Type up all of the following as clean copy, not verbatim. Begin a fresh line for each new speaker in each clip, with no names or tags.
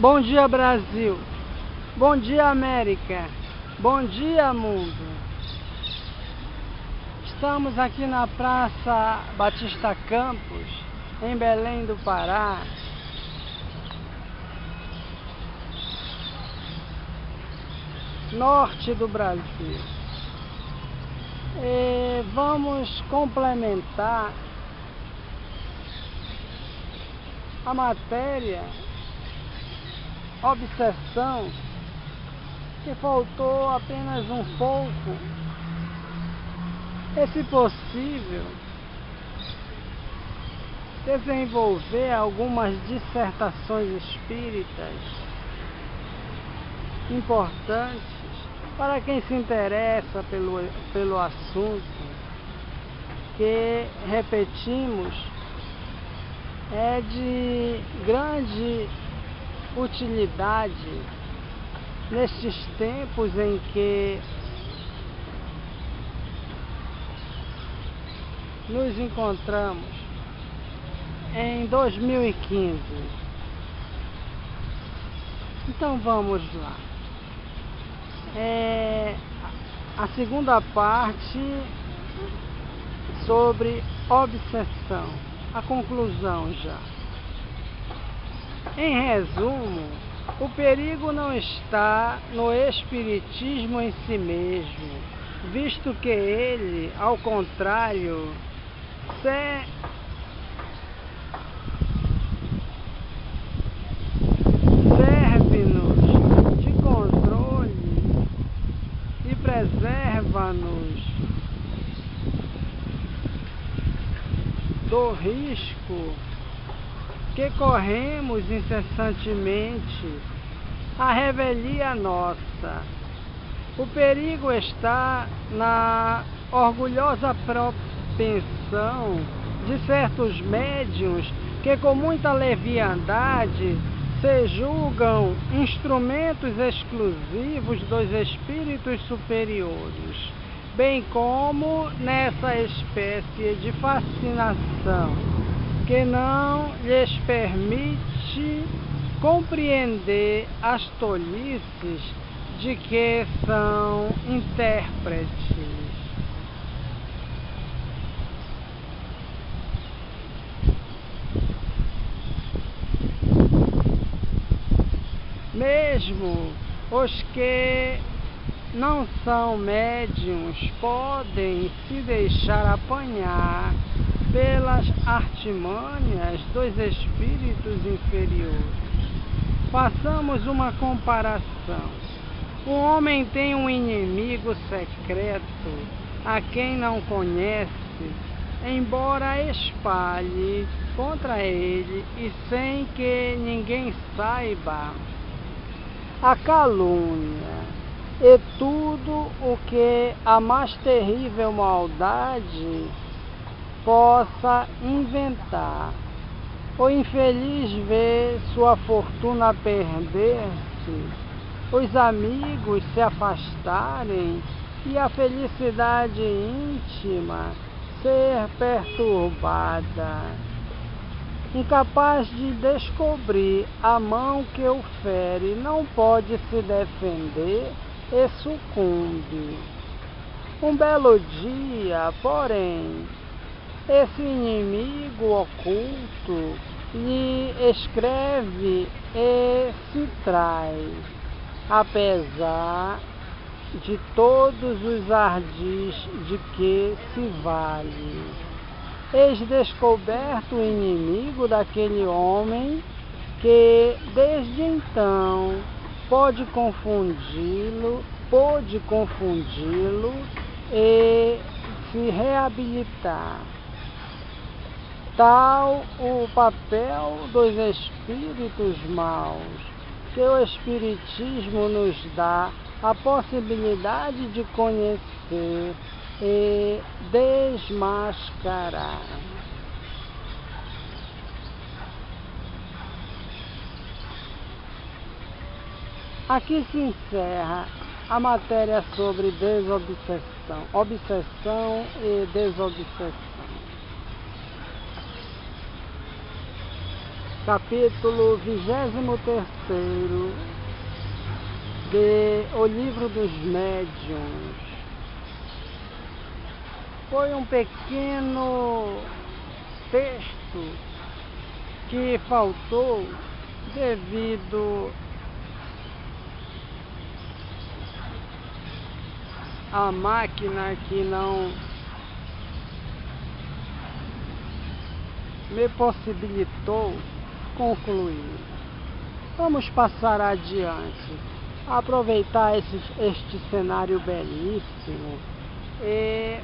Bom dia, Brasil. Bom dia, América. Bom dia, mundo. Estamos aqui na Praça Batista Campos, em Belém do Pará. Norte do Brasil. E vamos complementar a matéria obsessão, que faltou apenas um pouco, e se possível desenvolver algumas dissertações espíritas importantes para quem se interessa pelo assunto, que, repetimos, é de grande utilidade nestes tempos em que nos encontramos em 2015. Então vamos lá. A segunda parte sobre obsessão, a conclusão já. Em resumo, o perigo não está no espiritismo em si mesmo, visto que ele, ao contrário, serve-nos de controle e preserva-nos do risco que corremos incessantemente, a revelia nossa. O perigo está na orgulhosa propensão de certos médiuns que, com muita leviandade, se julgam instrumentos exclusivos dos espíritos superiores, bem como nessa espécie de fascinação que não lhes permite compreender as tolices de que são intérpretes. Mesmo os que não são médiuns podem se deixar apanhar pelas artimanhas dos espíritos inferiores. Façamos uma comparação. Um homem tem um inimigo secreto a quem não conhece, embora espalhe contra ele e sem que ninguém saiba a calúnia e tudo o que a mais terrível maldade possa inventar. O infeliz vê sua fortuna perder-se, os amigos se afastarem e a felicidade íntima ser perturbada. Incapaz de descobrir a mão que o fere, não pode se defender e sucumbe. Um belo dia, porém, esse inimigo oculto lhe escreve e se traz, apesar de todos os ardis de que se vale. Eis descoberto o inimigo daquele homem que, desde então, pôde confundi-lo e se reabilitar. Tal o papel dos espíritos maus, que o Espiritismo nos dá a possibilidade de conhecer conhecer e desmascarar. Aqui se encerra a matéria sobre desobsessão, obsessão e desobsessão. Capítulo 23 de O Livro dos Médiuns. Foi um pequeno texto que faltou devido à máquina que não me possibilitou concluir. Vamos passar adiante, aproveitar este cenário belíssimo e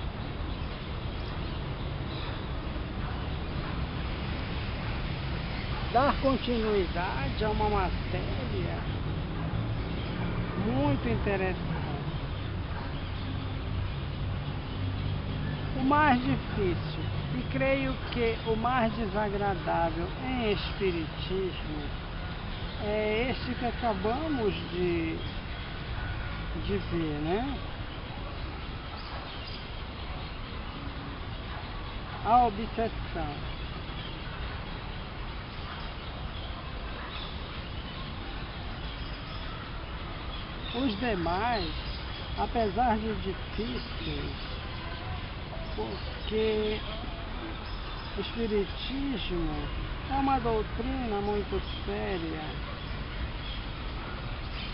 dar continuidade a uma matéria muito interessante. O mais difícil, e creio que o mais desagradável em espiritismo, é este que acabamos de ver, né? A obsessão. Os demais, apesar de difíceis, porque o espiritismo é uma doutrina muito séria,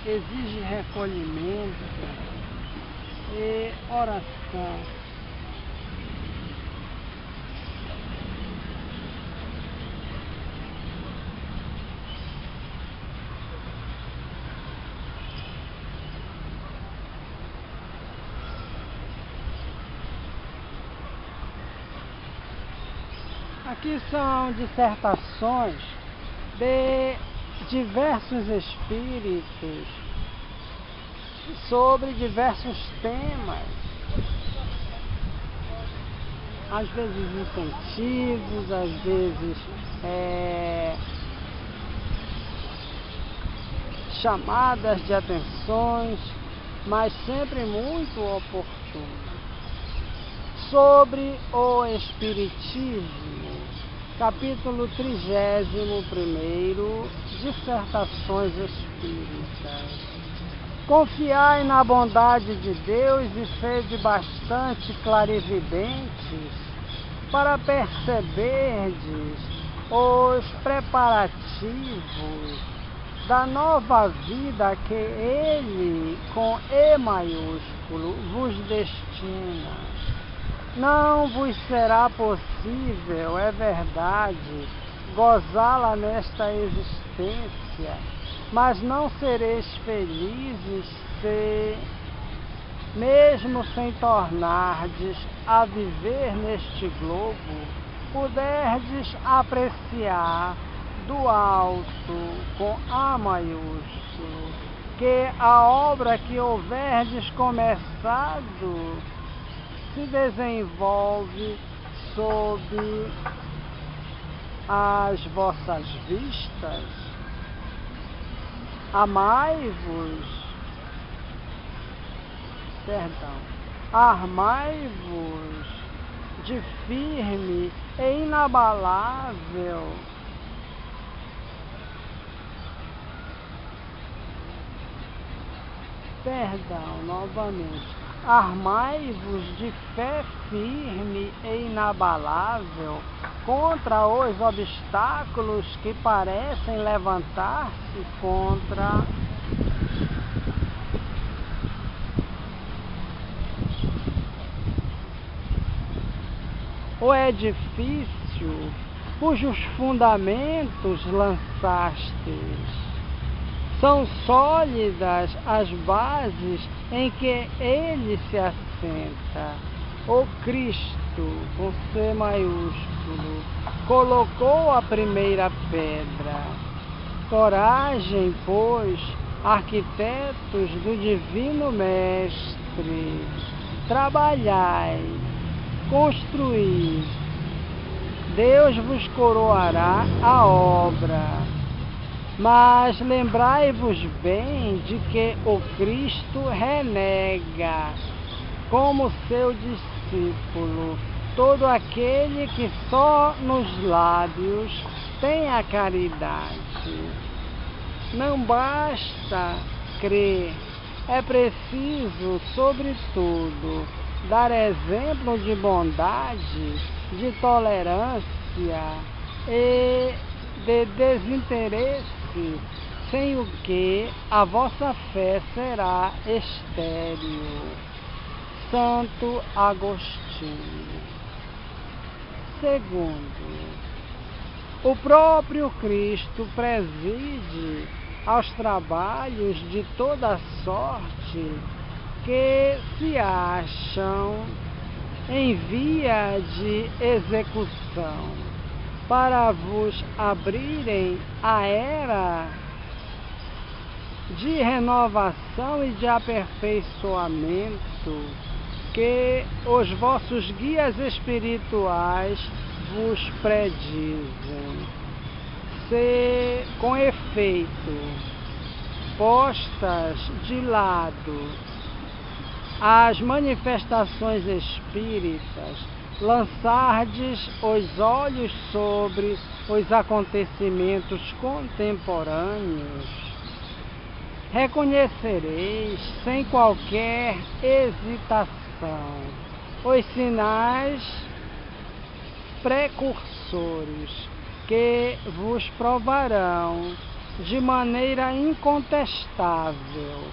exige recolhimento e oração. Aqui são dissertações de diversos espíritos sobre diversos temas, às vezes incentivos, às vezes chamadas de atenções, mas sempre muito oportuno. Sobre o Espiritismo, capítulo 31, Dissertações Espíritas. Confiai na bondade de Deus e sede bastante clarividentes para perceberdes os preparativos da nova vida que Ele, com E maiúsculo, vos destina. Não vos será possível, é verdade, gozá-la nesta existência, mas não sereis felizes se, mesmo sem tornardes a viver neste globo, puderdes apreciar do alto, com A maiúsculo, que a obra que houverdes começado se desenvolve sob as vossas vistas. Armai-vos de firme e inabalável armai-vos de fé firme e inabalável contra os obstáculos que parecem levantar-se contra o edifício cujos fundamentos lançastes. São sólidas as bases em que ele se assenta. O Cristo, com C maiúsculo, colocou a primeira pedra. Coragem, pois, arquitetos do Divino Mestre, trabalhai, construí, Deus vos coroará a obra. Mas lembrai-vos bem de que o Cristo renega, como seu discípulo, todo aquele que só nos lábios tem a caridade. Não basta crer, é preciso, sobretudo, dar exemplo de bondade, de tolerância e de desinteresse, sem o que a vossa fé será estéril. Santo Agostinho. Segundo, o próprio Cristo preside aos trabalhos de toda sorte que se acham em via de execução, para vos abrirem a era de renovação e de aperfeiçoamento que os vossos guias espirituais vos predizem. Se, com efeito, postas de lado as manifestações espíritas, lançardes os olhos sobre os acontecimentos contemporâneos, reconhecereis sem qualquer hesitação os sinais precursores que vos provarão de maneira incontestável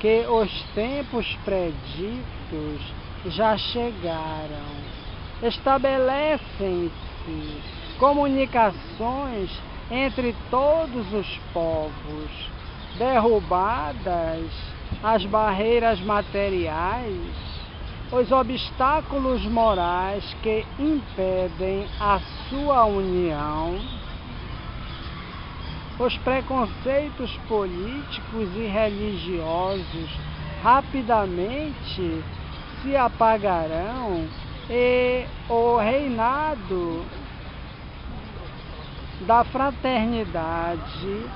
que os tempos preditos já chegaram. Estabelecem-se comunicações entre todos os povos, derrubadas as barreiras materiais, os obstáculos morais que impedem a sua união, os preconceitos políticos e religiosos rapidamente se apagarão e o reinado da fraternidade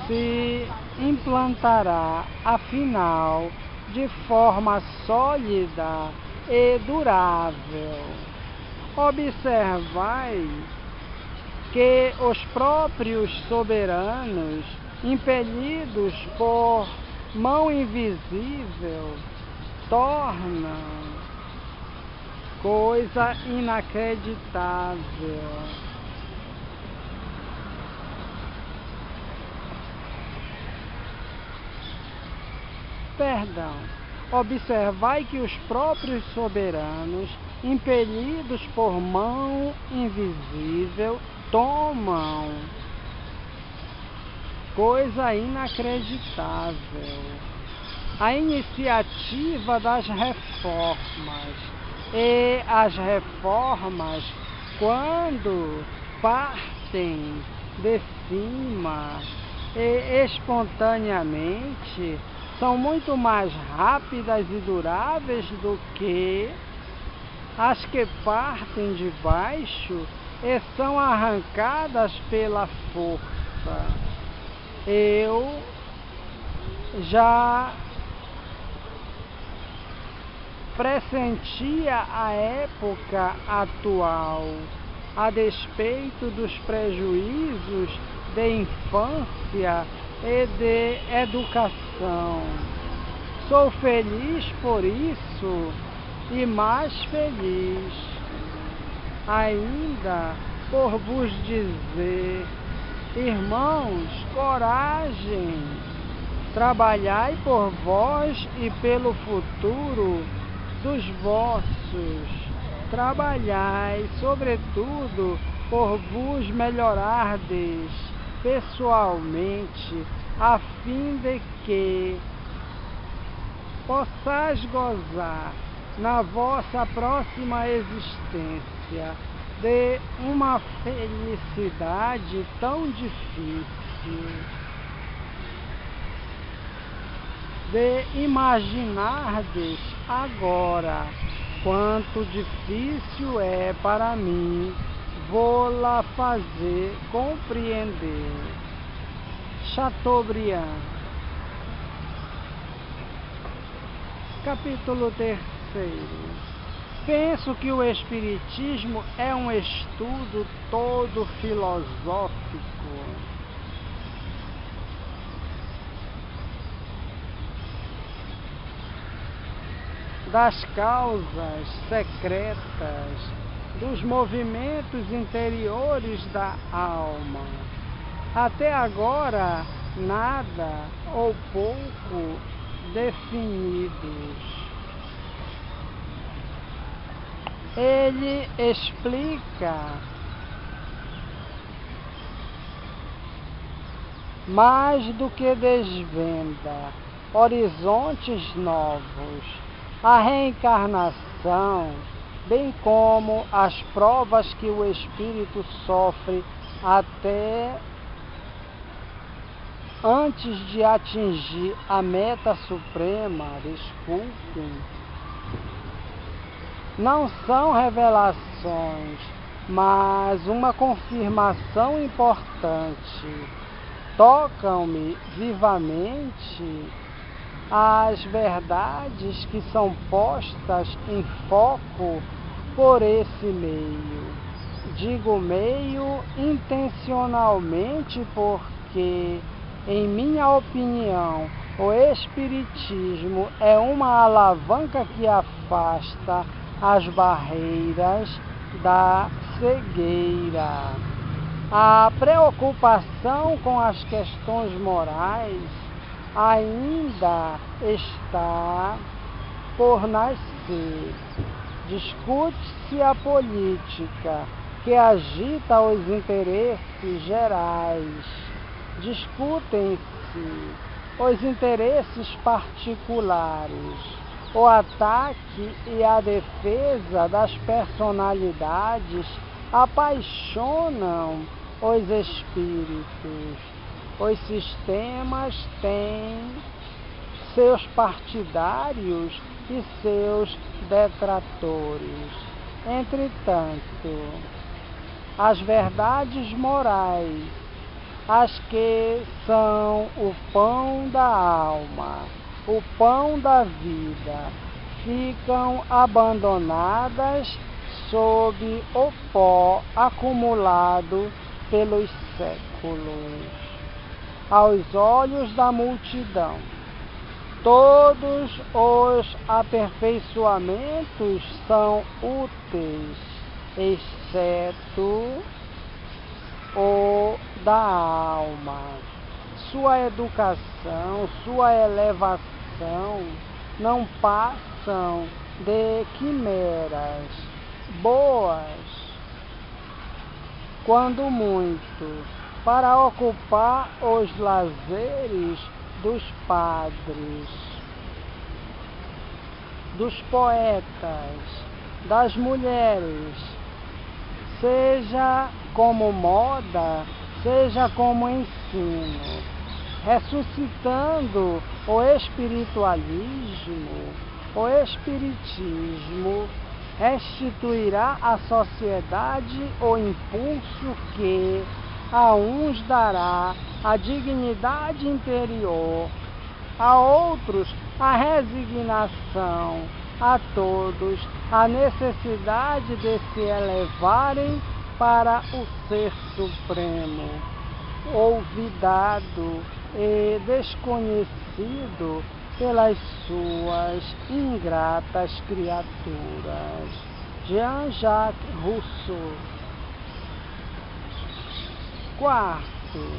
se implantará, afinal, de forma sólida e durável. Observai que os próprios soberanos, impelidos por mão invisível, tornam coisa inacreditável. Observai que os próprios soberanos, impelidos por mão invisível, tomam coisa inacreditável a iniciativa das reformas. E as reformas, quando partem de cima e espontaneamente, são muito mais rápidas e duráveis do que as que partem de baixo e são arrancadas pela força. Eu já pressentia a época atual, a despeito dos prejuízos de infância e de educação. Sou feliz por isso e mais feliz ainda por vos dizer: irmãos, coragem, trabalhai por vós e pelo futuro dos vossos, trabalhai sobretudo por vos melhorardes pessoalmente, a fim de que possais gozar na vossa próxima existência de uma felicidade tão difícil. de imaginardes agora quanto difícil é para mim vou-la fazer compreender. Chateaubriand. Capítulo 3. Penso que o Espiritismo é um estudo todo filosófico. Das causas secretas, dos movimentos interiores da alma. Até agora, nada ou pouco definidos. Ele explica mais do que desvenda horizontes novos, a reencarnação, bem como as provas que o espírito sofre até antes de atingir a meta suprema. Não são revelações, mas uma confirmação importante. Tocam-me vivamente as verdades que são postas em foco por esse meio. Digo meio intencionalmente porque, em minha opinião, o Espiritismo é uma alavanca que afasta as barreiras da cegueira. A preocupação com as questões morais ainda está por nascer. Discute-se a política, que agita os interesses gerais. Discutem-se os interesses particulares. O ataque e a defesa das personalidades apaixonam os espíritos. Os sistemas têm seus partidários e seus detratores. Entretanto, as verdades morais, as que são o pão da alma, o pão da vida, ficam abandonadas sob o pó acumulado pelos séculos. Aos olhos da multidão, todos os aperfeiçoamentos são úteis, exceto o da alma. Sua educação, sua elevação não passam de quimeras boas, quando muito, para ocupar os lazeres dos padres, dos poetas, das mulheres, seja como moda, seja como ensino, ressuscitando o espiritualismo. O espiritismo restituirá à sociedade o impulso que a uns dará a dignidade interior, a outros a resignação, a todos a necessidade de se elevarem para o Ser Supremo, olvidado e desconhecido pelas suas ingratas criaturas. Jean-Jacques Rousseau. Quarto,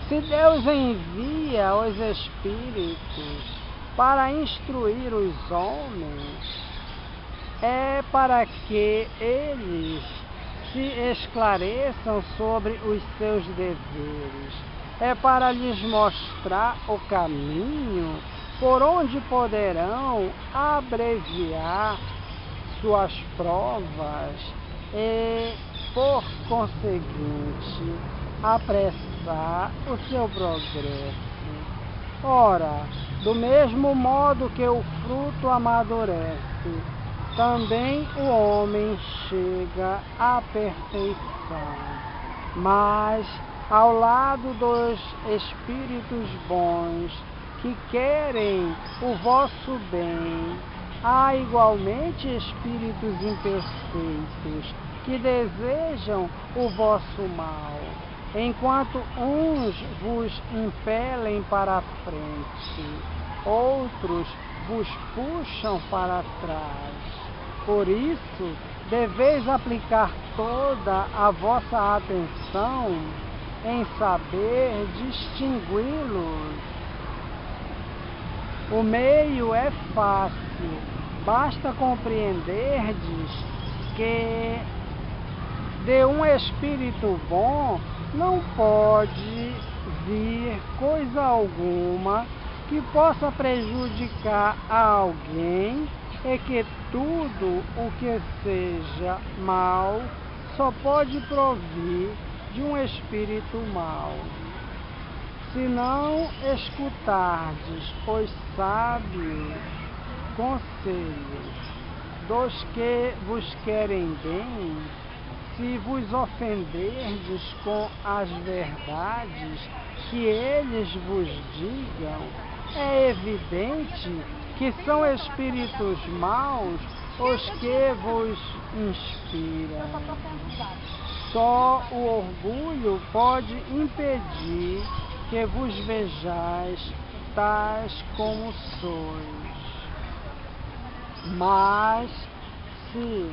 se Deus envia os espíritos para instruir os homens, é para que eles se esclareçam sobre os seus deveres, é para lhes mostrar o caminho por onde poderão abreviar suas provas e, por conseguinte, apressar o seu progresso. Ora, Do mesmo modo que o fruto amadurece, também o homem chega à perfeição. Mas, ao lado dos espíritos bons que querem o vosso bem, há igualmente espíritos imperfeitos que desejam o vosso mal, enquanto uns vos impelem para a frente, outros vos puxam para trás. Por isso, deveis aplicar toda a vossa atenção em saber distingui-los. O meio é fácil, basta compreenderdes que de um espírito bom não pode vir coisa alguma que possa prejudicar a alguém, e que tudo o que seja mal só pode provir de um espírito mau. Se não escutardes os sábios conselhos dos que vos querem bem, se vos ofenderdes com as verdades que eles vos digam, é evidente que são espíritos maus os que vos inspiram. Só o orgulho pode impedir que vos vejais tais como sois. Mas, se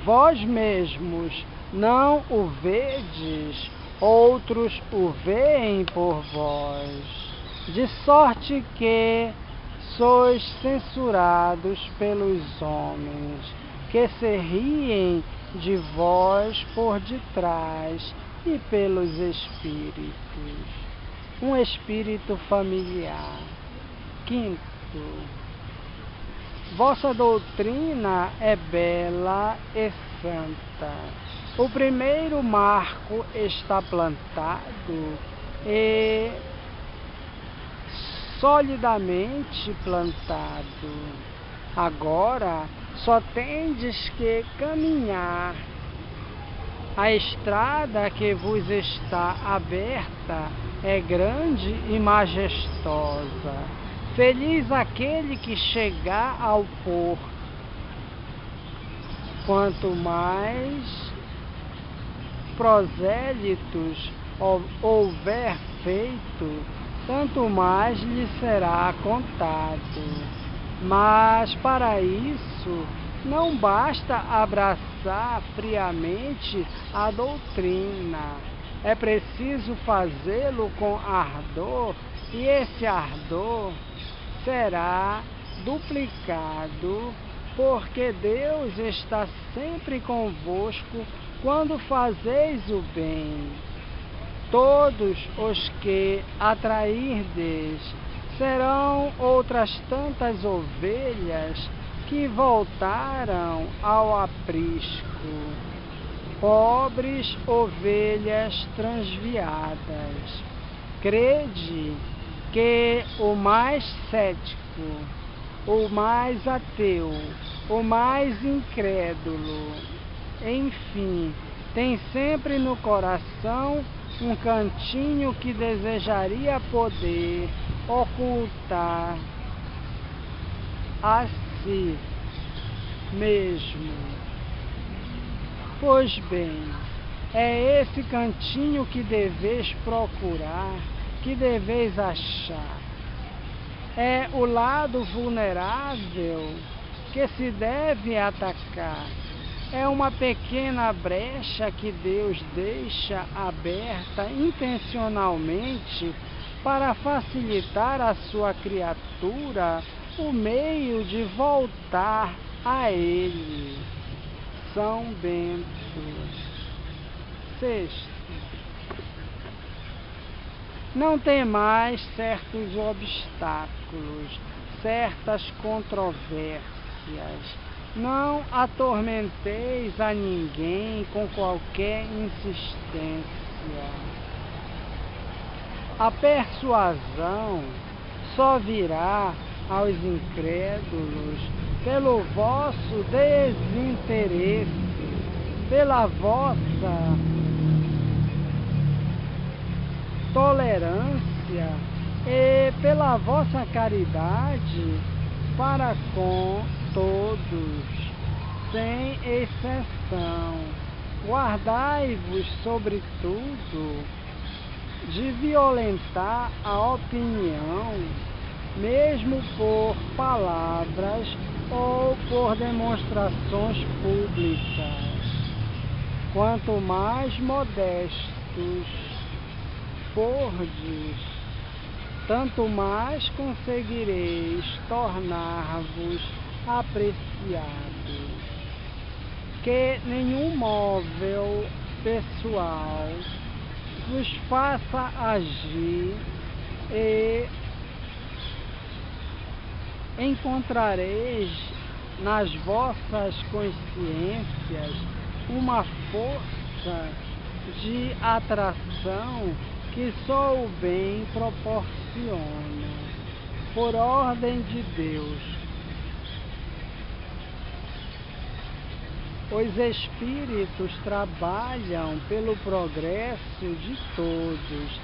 vós mesmos não o vedes, outros o veem por vós, de sorte que sois censurados pelos homens, que se riem de vós por detrás, e pelos espíritos. Um espírito familiar. Quinto, vossa doutrina é bela e santa. O primeiro marco está plantado e solidamente plantado. Agora só tendes que caminhar. A estrada que vos está aberta é grande e majestosa. Feliz aquele que chegar ao porto. Quanto mais prosélitos houver feito, tanto mais lhe será contado. Mas para isso não basta abraçar friamente a doutrina. É preciso fazê-lo com ardor, e esse ardor será duplicado, porque Deus está sempre convosco quando fazeis o bem. Todos os que atrairdes serão outras tantas ovelhas que voltaram ao aprisco, pobres ovelhas transviadas. Crede que o mais cético, o mais ateu, o mais incrédulo, enfim, tem sempre no coração um cantinho que desejaria poder ocultar a si mesmo. Pois bem, é esse cantinho que deveis procurar, que deveis achar. É o lado vulnerável que se deve atacar. É uma pequena brecha que Deus deixa aberta intencionalmente para facilitar à sua criatura o meio de voltar a Ele. São Bento. Sexto, não temais certos obstáculos, certas controvérsias, Não atormenteis a ninguém com qualquer insistência. A persuasão só virá aos incrédulos pelo vosso desinteresse, pela vossa tolerância e pela vossa caridade para com todos, sem exceção. Guardai-vos, sobretudo, de violentar a opinião, mesmo por palavras ou por demonstrações públicas. Quanto mais modestos fordes, tanto mais conseguireis tornar-vos apreciados. Que nenhum móvel pessoal vos faça agir e encontrareis nas vossas consciências uma força de atração que só o bem proporciona. Por ordem de Deus, os espíritos trabalham pelo progresso de todos,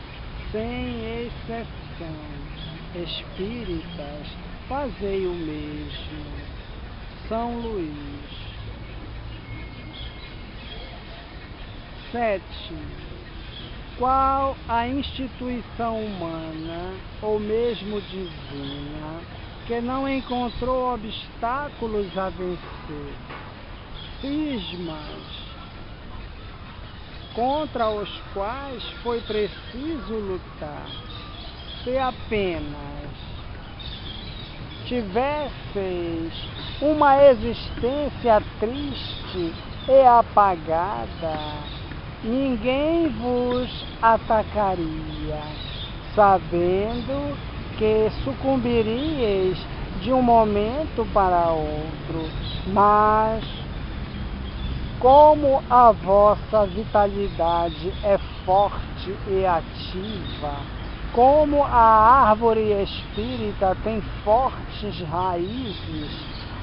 sem exceção. Espíritas, fazei o mesmo. São Luís. 7. Qual a instituição humana, ou mesmo divina, que não encontrou obstáculos a vencer, cismas contra os quais foi preciso lutar? Se apenas tivesseis uma existência triste e apagada, ninguém vos atacaria, sabendo que sucumbiríeis de um momento para outro. Mas, como a vossa vitalidade é forte e ativa, como a árvore espírita tem fortes raízes,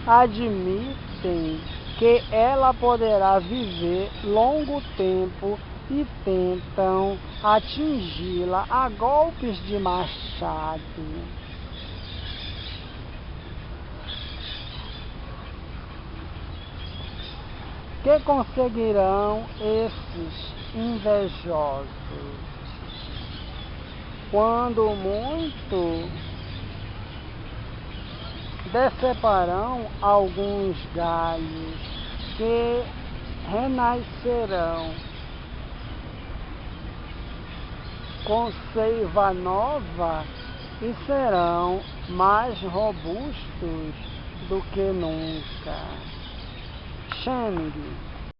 admitem que ela poderá viver longo tempo e tentam atingi-la a golpes de machado. Que conseguirão esses invejosos? Quando muito, deceparão alguns galhos que renascerão com seiva nova e serão mais robustos do que nunca. Xang